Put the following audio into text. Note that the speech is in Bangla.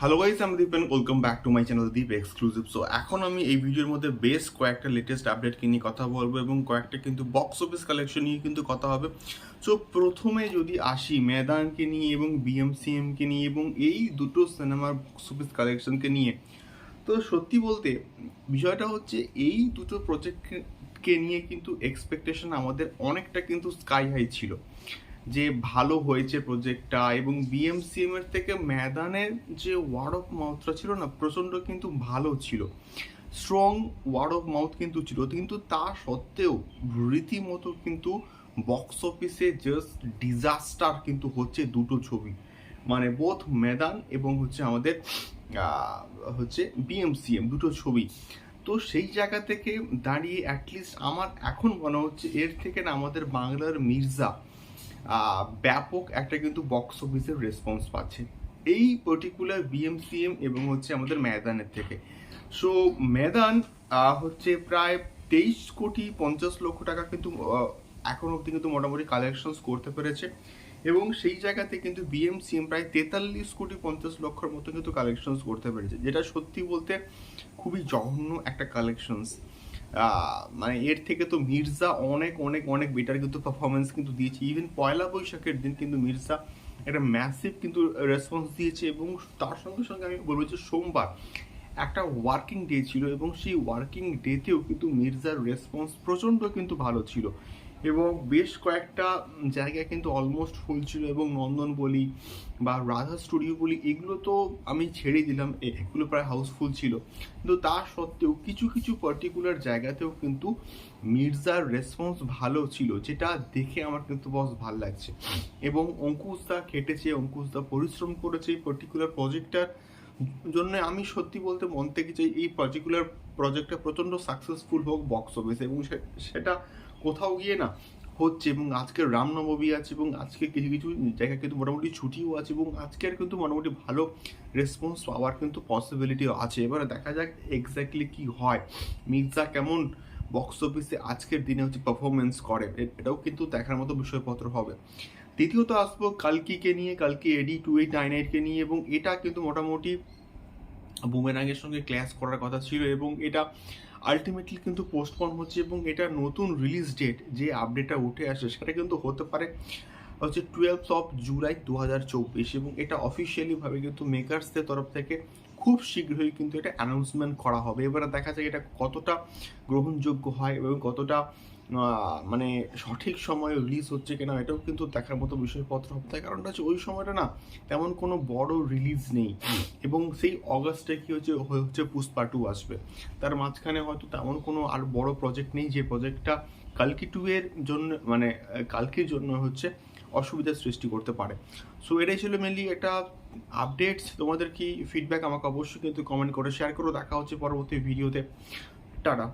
হ্যালো গাইস, আমি Deep and welcome back to my channel Deep exclusive. So এখন আমি এই ভিডিওর মধ্যে বেশ কয়েকটা লেটেস্ট আপডেট নিয়ে কথা বলবো এবং কয়েকটা কিন্তু বক্স অফিস কালেকশন নিয়ে কিন্তু কথা হবে। সো প্রথমে যদি আসি ময়দানকে নিয়ে এবং বিএমসিএমকে নিয়ে এবং এই দুটো সিনেমার বক্স অফিস কালেকশনকে নিয়ে, তো সত্যি বলতে বিষয়টা হচ্ছে এই দুটো প্রজেক্টকে নিয়ে কিন্তু এক্সপেকটেশন আমাদের অনেকটা কিন্তু স্কাই হাই ছিল যে ভালো হয়েছে প্রজেক্টটা, এবং বিএমসিএম এর থেকে ময়দানের যে ওয়ার্ড অফ মাউথটা ছিল না, প্রচণ্ড কিন্তু ভালো ছিল, স্ট্রং ওয়ার্ড অফ মাউথ কিন্তু ছিল। কিন্তু তা সত্ত্বেও রীতিমতো কিন্তু বক্স অফিসে জাস্ট ডিজাস্টার কিন্তু হচ্ছে দুটো ছবি, মানে বোথ ময়দান এবং হচ্ছে আমাদের হচ্ছে বিএমসিএম দুটো ছবি। তো সেই জায়গা থেকে দাঁড়িয়ে অ্যাটলিস্ট আমার এখন মনে হচ্ছে এর থেকে না আমাদের বাংলার মির্জা ব্যাপক একটা কিন্তু বক্স অফিসের রেসপন্স পাচ্ছে এই পার্টিকুলার বিএমসিএম এবং হচ্ছে আমাদের ময়দানের থেকে। সো ময়দান হচ্ছে প্রায় 23,50,00,000 টাকা কিন্তু এখন অবধি কিন্তু মোটামুটি কালেকশনস করতে পেরেছে, এবং সেই জায়গাতে কিন্তু বিএমসিএম প্রায় 43,50,00,000 মতো কিন্তু কালেকশনস করতে পেরেছে, যেটা সত্যি বলতে খুবই জঘন্য একটা কালেকশনস। মানে এর থেকে তো মির্জা অনেক অনেক অনেক বেটার কিন্তু পারফরমেন্স কিন্তু দিয়েছে। ইভেন পয়লা বৈশাখের দিন কিন্তু মির্জা একটা ম্যাসিভ কিন্তু রেসপন্স দিয়েছে, এবং তার সঙ্গে সঙ্গে আমি বলবো যে সোমবার একটা ওয়ার্কিং ডে ছিল এবং সেই ওয়ার্কিং ডেতেও কিন্তু মির্জার রেসপন্স প্রচণ্ড কিন্তু ভালো ছিল, এবং বেশ কয়েকটা জায়গায় কিন্তু অলমোস্ট ফুল ছিল। এবং নন্দন বলি বা রাধা স্টুডিও বলি, এগুলো তো আমি ছেড়ে দিলাম, এগুলো প্রায় হাউসফুল ছিল। কিন্তু তা সত্ত্বেও কিছু কিছু পার্টিকুলার জায়গাতেও কিন্তু মির্জার রেসপন্স ভালো ছিল, যেটা দেখে আমার কিন্তু বস ভাল লাগছে। এবং অঙ্কুশদা খেটেছে, অঙ্কুশদা পরিশ্রম করেছে এই পার্টিকুলার প্রজেক্টটার জন্য। আমি সত্যি বলতে মন থেকে চাই এই পার্টিকুলার প্রজেক্টটা প্রচণ্ড সাকসেসফুল হোক বক্স অফিসে, এবং সেটা কোথাও গিয়ে না হচ্ছে। এবং আজকের রামনবমী আছে এবং আজকে কিছু কিছু জায়গায় কিন্তু মোটামুটি ছুটিও আছে, এবং আজকের কিন্তু মোটামুটি ভালো রেসপন্স পাওয়ার কিন্তু পসিবিলিটিও আছে। এবারে দেখা যাক এক্স্যাক্টলি কি হয়, মির্জা কেমন বক্স অফিসে আজকের দিনে হচ্ছে পারফরমেন্স করে, এটাও কিন্তু দেখার মতো বিষয়পত্র হবে। দ্বিতীয়ত আসবো কালকিকে নিয়ে, কালকি এডি 2898কে নিয়ে, এবং এটা কিন্তু মোটামুটি বুমেরাঙের সঙ্গে ক্ল্যাশ করার কথা ছিল, এবং এটা আলটিমেটলি কিন্তু পোস্টপন হচ্ছে, এবং এটা নতুন রিলিজ ডেট যে আপডেটটা উঠে আসে সেটা কিন্তু হতে পারে হচ্ছে 12 জুলাই 2024, এবং এটা অফিসিয়ালিভাবে কিন্তু মেকার্সদের তরফ থেকে খুব শীঘ্রই কিন্তু এটা অ্যানাউন্সমেন্ট করা হবে। এবারে দেখা যায় এটা কতটা গ্রহণযোগ্য হয় এবং কতটা মানে সঠিক সময়ে রিলিজ হচ্ছে কিনা, এটাও কিন্তু দেখার মতো বিষয়পত্র হবে। তার কারণটা হচ্ছে ওই সময়টা না তেমন কোনো বড় রিলিজ নেই, এবং সেই অগাস্টে কি হচ্ছে পুষ্পা 2 আসবে, তার মাঝখানে হয়তো তেমন কোনো আর বড় প্রজেক্ট নেই যে প্রজেক্টটা কালকি 2 এর জন্য মানে কালকির জন্য হচ্ছে অসুবিধার সৃষ্টি করতে পারে। সো এটাই ছিল মেনলি একটা আপডেটস। তোমাদের কি ফিডব্যাক আমাকে অবশ্যই কিন্তু কমেন্ট করে শেয়ার করো। দেখা হচ্ছে পরবর্তী ভিডিওতে। টাটা।